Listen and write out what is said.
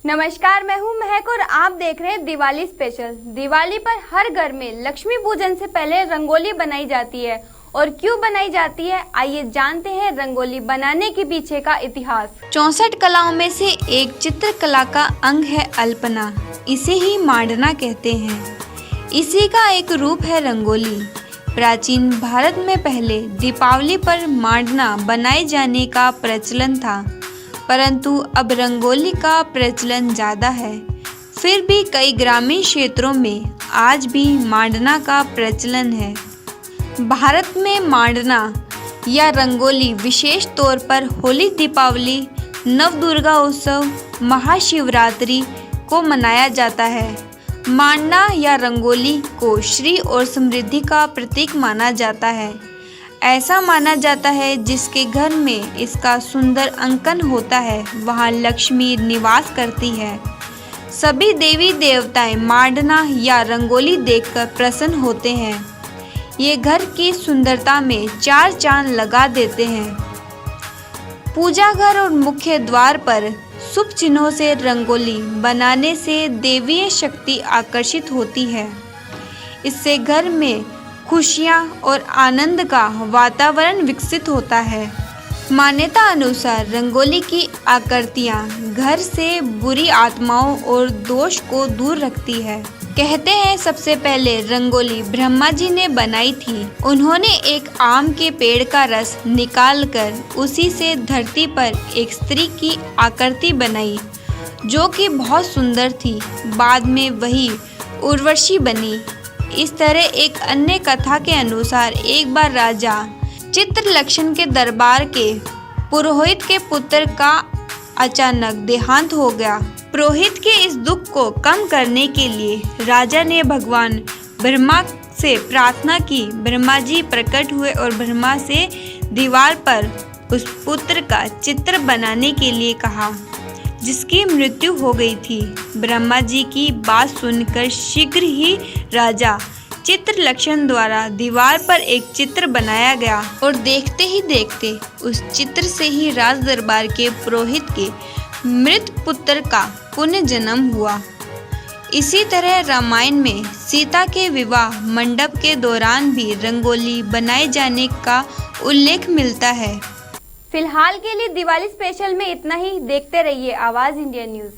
नमस्कार, मैं हूं महक और आप देख रहे हैं दिवाली स्पेशल। दिवाली पर हर घर में लक्ष्मी पूजन से पहले रंगोली बनाई जाती है और क्यों बनाई जाती है, आइए जानते हैं रंगोली बनाने के पीछे का इतिहास। 64 कलाओं में से एक चित्रकला का अंग है अल्पना। इसे ही मांडना कहते हैं। इसी का एक रूप है रंगोली। प्राचीन भारत में पहले दीपावली पर मांडना बनाए जाने का प्रचलन था, परंतु अब रंगोली का प्रचलन ज़्यादा है। फिर भी कई ग्रामीण क्षेत्रों में आज भी मांडना का प्रचलन है। भारत में मांडना या रंगोली विशेष तौर पर होली, दीपावली, नवदुर्गा उत्सव, महाशिवरात्रि को मनाया जाता है। मांडना या रंगोली को श्री और समृद्धि का प्रतीक माना जाता है। ऐसा माना जाता है जिसके घर में इसका सुंदर अंकन होता है, वहाँ लक्ष्मी निवास करती है। सभी देवी देवताएं मांडना या रंगोली देखकर प्रसन्न होते हैं। ये घर की सुंदरता में चार चांद लगा देते हैं। पूजा घर और मुख्य द्वार पर शुभ चिन्हों से रंगोली बनाने से देवीय शक्ति आकर्षित होती है। इससे घर में खुशियाँ और आनंद का वातावरण विकसित होता है। मान्यता अनुसार रंगोली की आकृतियाँ घर से बुरी आत्माओं और दोष को दूर रखती है। कहते हैं सबसे पहले रंगोली ब्रह्मा जी ने बनाई थी। उन्होंने एक आम के पेड़ का रस निकालकर उसी से धरती पर एक स्त्री की आकृति बनाई, जो कि बहुत सुंदर थी। बाद में वही उर्वशी बनी। इस तरह एक अन्य कथा के अनुसार एक बार राजा चित्रलक्षण के दरबार के पुरोहित के पुत्र का अचानक देहांत हो गया। पुरोहित के इस दुख को कम करने के लिए राजा ने भगवान ब्रह्मा से प्रार्थना की। ब्रह्मा जी प्रकट हुए और ब्रह्मा से दीवार पर उस पुत्र का चित्र बनाने के लिए कहा, जिसकी मृत्यु हो गई थी। ब्रह्मा जी की बात सुनकर शीघ्र ही राजा चित्रलक्षण द्वारा दीवार पर एक चित्र बनाया गया और देखते ही देखते उस चित्र से ही राज दरबार के पुरोहित के मृत पुत्र का पुनः जन्म हुआ। इसी तरह रामायण में सीता के विवाह मंडप के दौरान भी रंगोली बनाए जाने का उल्लेख मिलता है। फिलहाल के लिए दिवाली स्पेशल में इतना ही। देखते रहिए आवाज इंडिया न्यूज।